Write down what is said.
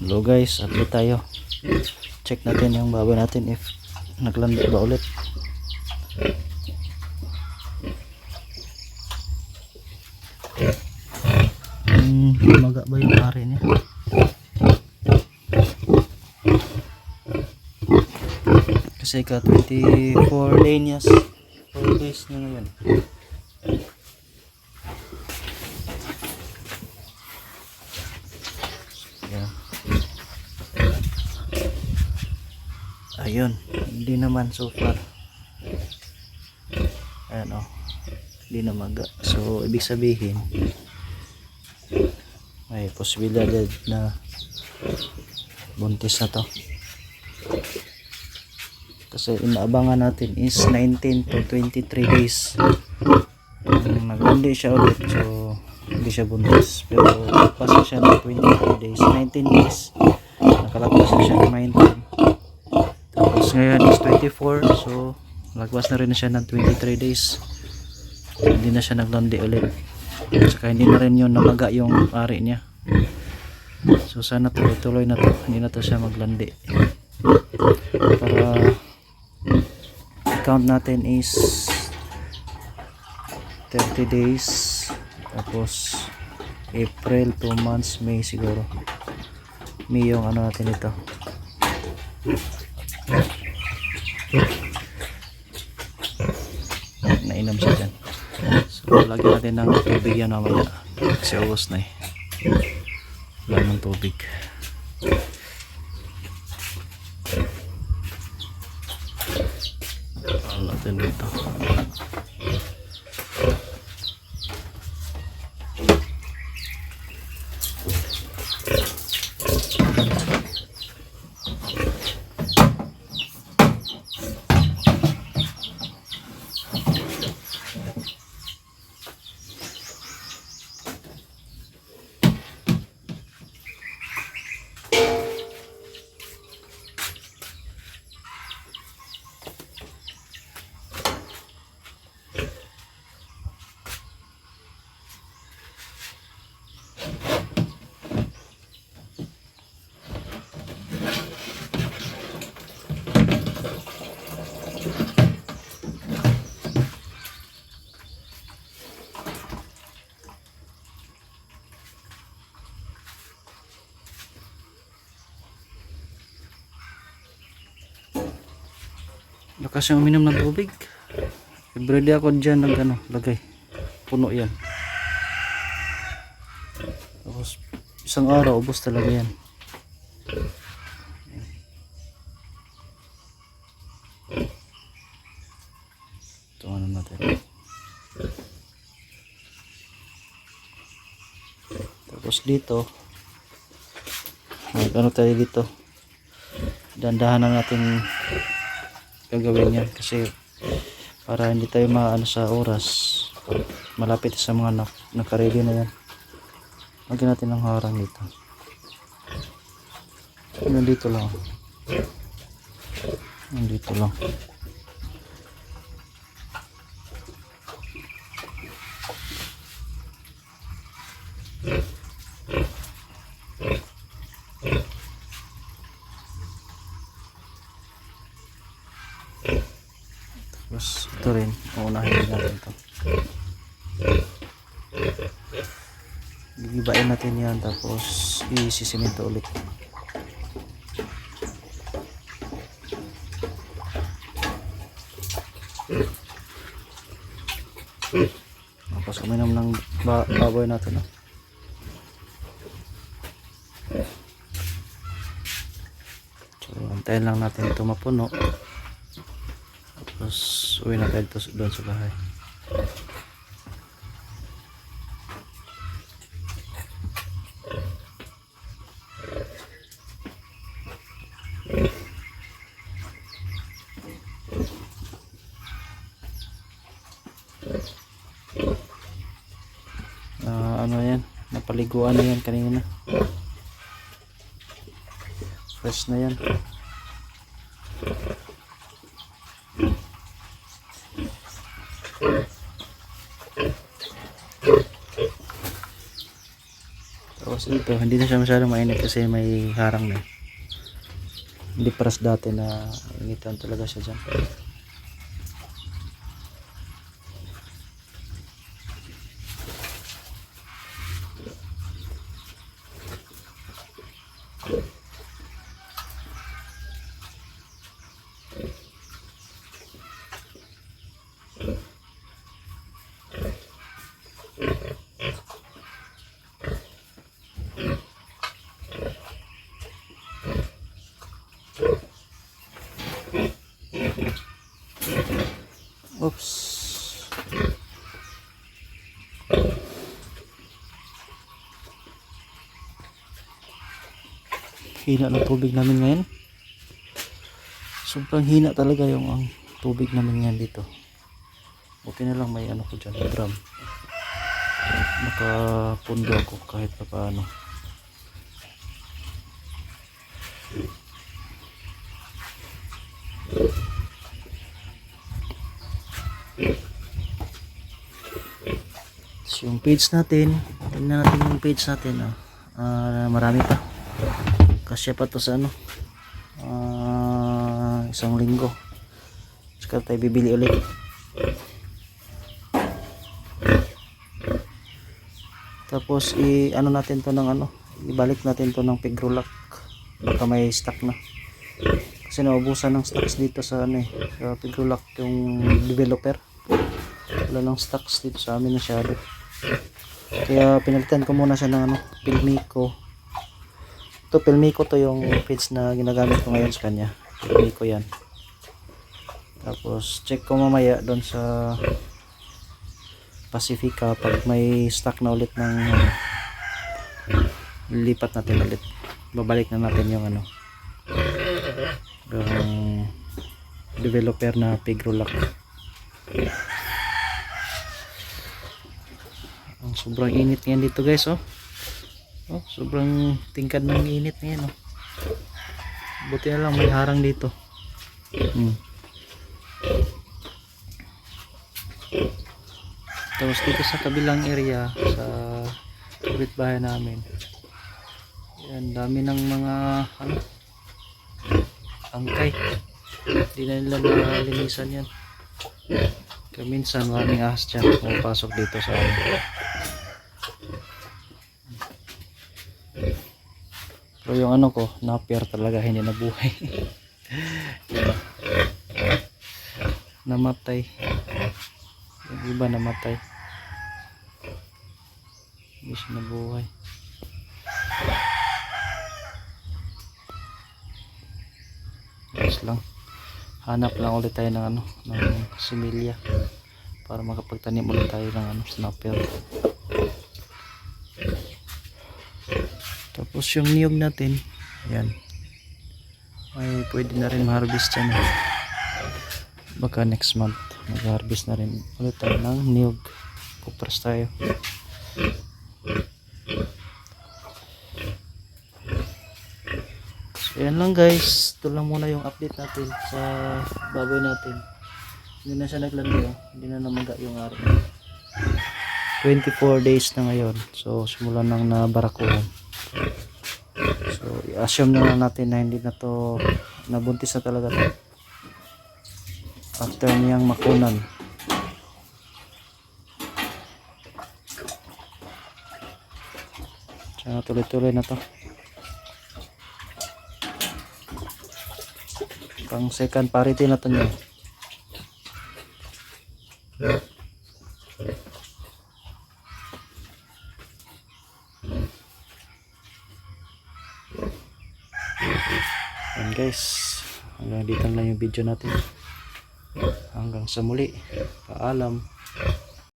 Hello guys, update tayo. Check natin yung baboy natin if naglandi ba ulit. Maga ba yung ari niya? Kasi ka 24 days 4 days na ngayon. Yeah. Ayun, hindi naman so far. Ayan o, hindi na maga. So ibig sabihin may posibilidad na buntis na to. Kasi inaabangan natin is 19 to 23 days. Naglandi siya ulit, so hindi siya buntis. Pero pasa siya ng 23 days, 19 days. Nakalagpas na siya ng 19. Tapos ngayon is 24, so lagpas na rin siya ng 23 days. Hindi na siya naglandi ulit. Saka hindi na rin yun namaga yung ari niya. So sana tuloy na to, hindi na to siya maglandi. Para count natin is 30 days, tapos April, 2 months, May siguro. May yung ano natin ito. Nainom siya dyan. So lagyan natin ng tubig yan mamaya kasi ubos na eh. Wala ng tubig. Natin dito. Lakas yung uminom ng tubig. Everyday ako dyan ng ano, lagay. Puno yan. Tapos isang araw ubos talaga yan. Ito ano natin. Tapos dito ano tayo dito, dandahan na natin gagawin yan kasi para hindi tayo maano sa oras, malapit sa mga nakaredy na yan. Lagyan natin ng harang dito. Nandito lang, nandito lang. Tapos ito rin, uunahin natin ito. Gigibain natin yan, tapos isisimento ulit. Tapos uminom ng baboy natin. So antayin lang natin ito mapuno. Tapos uwi na tayo doon sa bahay. Ano yan, napaliguan na yan kanina. Fresh na yan. Tapos dito, hindi na siya masyadong mainit kasi may harang na. Hindi paras dati na initan talaga siya dyan. Oops. Hina ng tubig namin ngayon. Sobrang hina talaga yung ang tubig namin ngayon dito. Buti na lang may ano ko dyan, drum. Nakapundo ako kahit pa paano. So, yung page natin, tingnan natin yung page natin. Marami pa. Kasya pa to sa ano, isang linggo. Saka tayo bibili ulit. Tapos ano natin to ng ano, ibalik natin to ng Pigrulac. Baka may stock na. Kasi naubusan ng stocks dito sa ano sa Pigrulac yung developer. Wala nang stocks dito sa amin masyado. Kaya pinalitan ko muna siya ng ano, Filmico. Ito Filmico to yung page na ginagamit ko ngayon sa kanya. Filmico yan. Tapos check ko mamaya doon sa Pacifica pag may stock na ulit ng lipat natin ulit. Babalik na natin yung ano, yung developer na Pigrulac. Sobrang init ngayon dito guys, oh. Sobrang tingkad ng init ngayon, oh. Buti na lang may harang dito. Tapos dito sa kabilang area sa kapitbahay namin, yan, dami ng mga ano, angkay. Hindi na nila nalinisan yan. Kaya minsan maraming ahas dyan pumapasok dito sa amin. Pero yung ano ko, napier talaga, hindi nabuhay. Namatay. Yung iba namatay. Hindi siya nabuhay. Ayos lang. Hanap lang ulit tayo ng ano, ng similya para makapagtanim ulit tayo ng ano, snapper. Tapos yung niyog natin, ayan, ay pwede na rin ma-harvest yan. Baka next month mag-harvest na rin ulit tayo ng niyog. Kupras tayo. So yan lang guys, ito lang muna yung update natin sa baboy natin. Hindi na siya naglandi, hindi na namaga yung araw. 24 days na ngayon. So simula nang nabarakuhan. So i-assume na natin na hindi na to, nabuntis na talaga to after niyang makunan. So tuloy-tuloy na to. Pang second parity na to niya. And guys, hanggang dito lang yung video natin. Hanggang sa muli. Paalam.